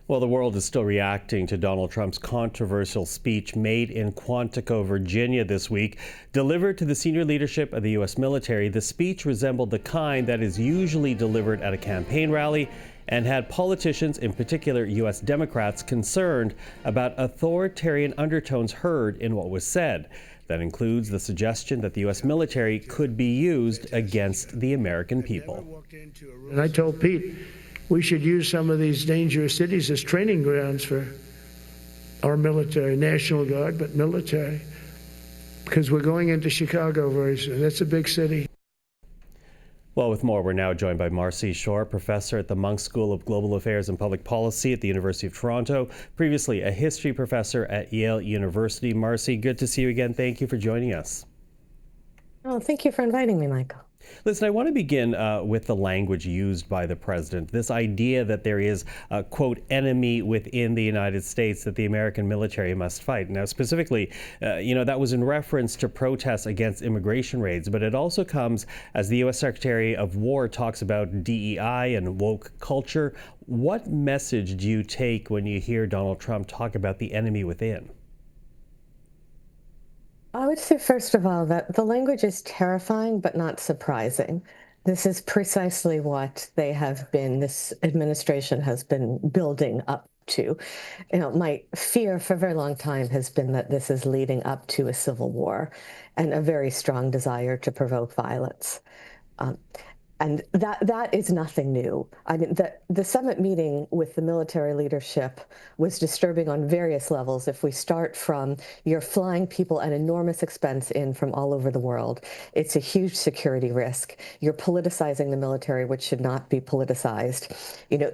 Well, the world is still reacting to Donald Trump's controversial speech made in Quantico, Virginia this week. Delivered to the senior leadership of the U.S. military, the speech resembled the kind that is usually delivered at a campaign rally and had politicians, in particular U.S. Democrats, concerned about authoritarian undertones heard in what was said. That includes the suggestion that the U.S. military could be used against the American people. And I told Pete, we should use some of these dangerous cities as training grounds for our military, National Guard, but military, because we're going into Chicago very soon. That's a big city. Well, with more, we're now joined by Marci Shore, professor at the Munk School of Global Affairs and Public Policy at the University of Toronto, previously a history professor at Yale University. Marci, good to see you again. Thank you for joining us. Oh, thank you for inviting me, Michael. Listen, I want to begin with the language used by the president. This idea that there is a, quote, enemy within the United States that the American military must fight. Now, specifically, that was in reference to protests against immigration raids, but it also comes as the U.S. Secretary of War talks about DEI and woke culture. What message do you take when you hear Donald Trump talk about the enemy within? I would say, first of all, that the language is terrifying, but not surprising. This is precisely what this administration has been building up to. My fear for a very long time has been that this is leading up to a civil war and a very strong desire to provoke violence. And that is nothing new. I mean, the summit meeting with the military leadership was disturbing on various levels. If we start from, you're flying people at enormous expense in from all over the world. It's a huge security risk. You're politicizing the military, which should not be politicized.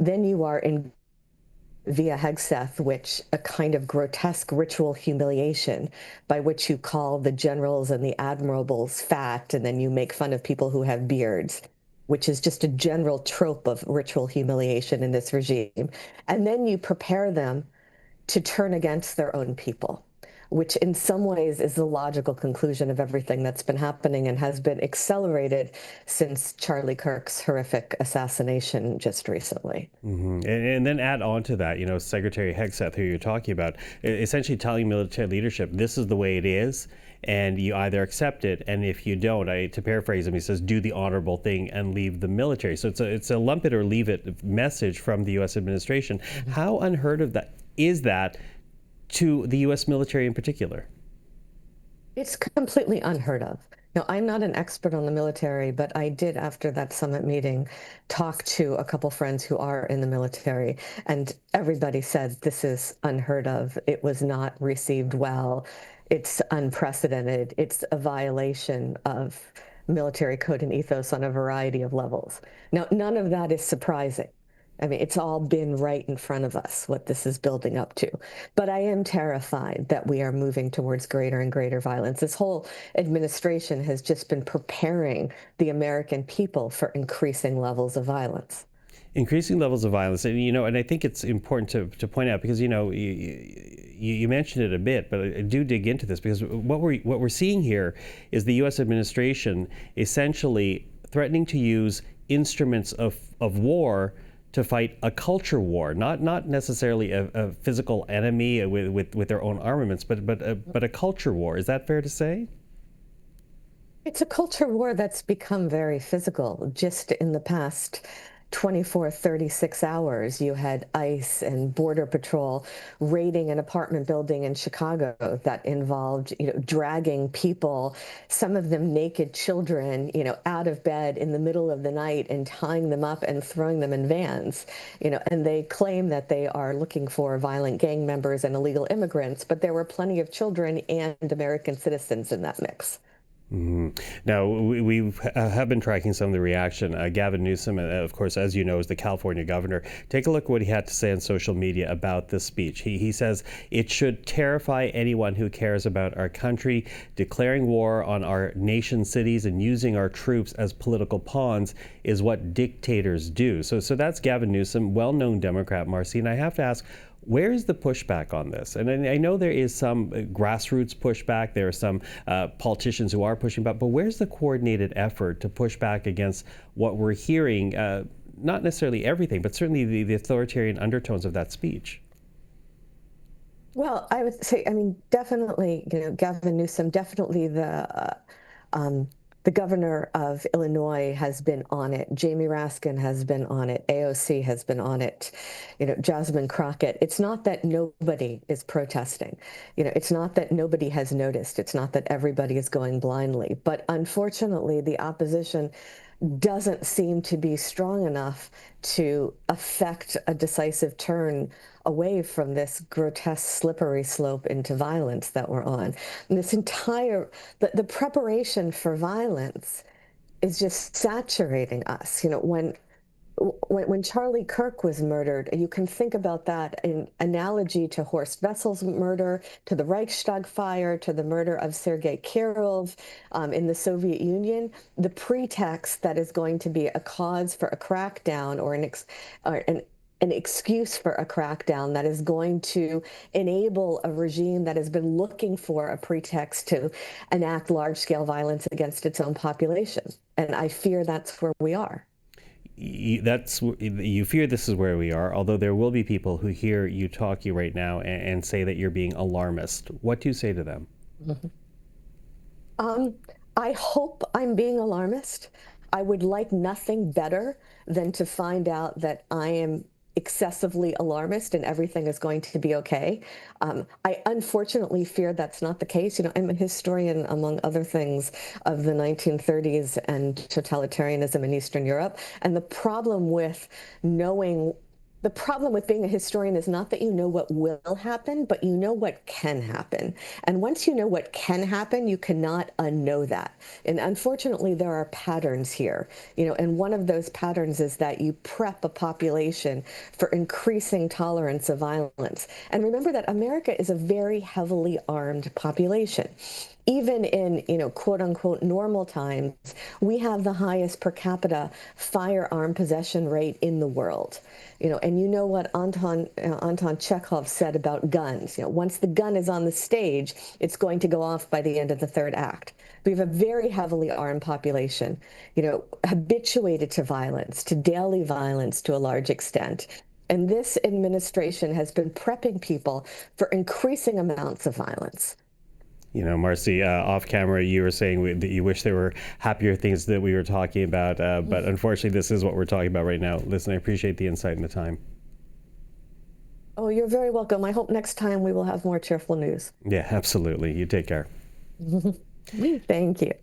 Then you are in via Hegseth, which a kind of grotesque ritual humiliation by which you call the generals and the admirals fat, and then you make fun of people who have beards, which is just a general trope of ritual humiliation in this regime. And then you prepare them to turn against their own people, which in some ways is the logical conclusion of everything that's been happening and has been accelerated since Charlie Kirk's horrific assassination just recently. Mm-hmm. And then add on to that, Secretary Hegseth, who you're talking about, essentially telling military leadership, this is the way it is, and you either accept it, and if you don't, to paraphrase him, he says, do the honorable thing and leave the military. So it's a lump it or leave it message from the U.S. administration. Mm-hmm. How unheard of that is that to the U.S. military in particular? It's completely unheard of. Now, I'm not an expert on the military, but I did, after that summit meeting, talk to a couple friends who are in the military, and everybody said this is unheard of. It was not received well. It's unprecedented. It's a violation of military code and ethos on a variety of levels. Now, none of that is surprising. I mean, it's all been right in front of us, what this is building up to. But I am terrified that we are moving towards greater and greater violence. This whole administration has just been preparing the American people for increasing levels of violence. Increasing levels of violence, and I think it's important to point out, because you mentioned it a bit, but I do dig into this, because what we're seeing here is the U.S. administration essentially threatening to use instruments of war to fight a culture war, not necessarily a physical enemy with their own armaments, but a culture war. Is that fair to say? It's a culture war that's become very physical. Just in the past 24, 36 hours, you had ICE and Border Patrol raiding an apartment building in Chicago that involved, dragging people, some of them naked children, out of bed in the middle of the night and tying them up and throwing them in vans, and they claim that they are looking for violent gang members and illegal immigrants, but there were plenty of children and American citizens in that mix. Mm-hmm. Now, we have been tracking some of the reaction. Gavin Newsom, of course, as you know, is the California governor. Take a look at what he had to say on social media about this speech. He says, it should terrify anyone who cares about our country. Declaring war on our nation cities and using our troops as political pawns is what dictators do. So that's Gavin Newsom, well-known Democrat, Marci. And I have to ask, where is the pushback on this? And I know there is some grassroots pushback. There are some politicians who are pushing back. But where's the coordinated effort to push back against what we're hearing, not necessarily everything, but certainly the authoritarian undertones of that speech. Well, I would say, I mean, definitely, Gavin Newsom, definitely the governor of Illinois has been on it. Jamie Raskin has been on it. AOC has been on it. Jasmine Crockett. It's not that nobody is protesting. It's not that nobody has noticed. It's not that everybody is going blindly. But unfortunately, the opposition doesn't seem to be strong enough to affect a decisive turn away from this grotesque slippery slope into violence that we're on. And this entire, the preparation for violence is just saturating us. When Charlie Kirk was murdered, you can think about that in analogy to Horst Wessel's murder, to the Reichstag fire, to the murder of Sergei Kirillov in the Soviet Union. The pretext that is going to be a cause for a crackdown or an excuse for a crackdown that is going to enable a regime that has been looking for a pretext to enact large-scale violence against its own population. And I fear that's where we are. You fear this is where we are, although there will be people who hear you talking right now and say that you're being alarmist. What do you say to them? I hope I'm being alarmist. I would like nothing better than to find out that I am excessively alarmist and everything is going to be okay. I unfortunately fear that's not the case. I'm a historian, among other things, of the 1930s and totalitarianism in Eastern Europe. And the problem with being a historian is not that you know what will happen, but you know what can happen. And once you know what can happen, you cannot unknow that. And unfortunately, there are patterns here, and one of those patterns is that you prep a population for increasing tolerance of violence. And remember that America is a very heavily armed population. Even in, quote unquote, normal times, we have the highest per capita firearm possession rate in the world. And what Anton Chekhov said about guns. Once the gun is on the stage, it's going to go off by the end of the third act. We have a very heavily armed population, habituated to violence, to daily violence to a large extent. And this administration has been prepping people for increasing amounts of violence. Marci, off camera, you were saying that you wish there were happier things that we were talking about, but unfortunately, this is what we're talking about right now. Listen, I appreciate the insight and the time. Oh, you're very welcome. I hope next time we will have more cheerful news. Yeah, absolutely. You take care. Thank you.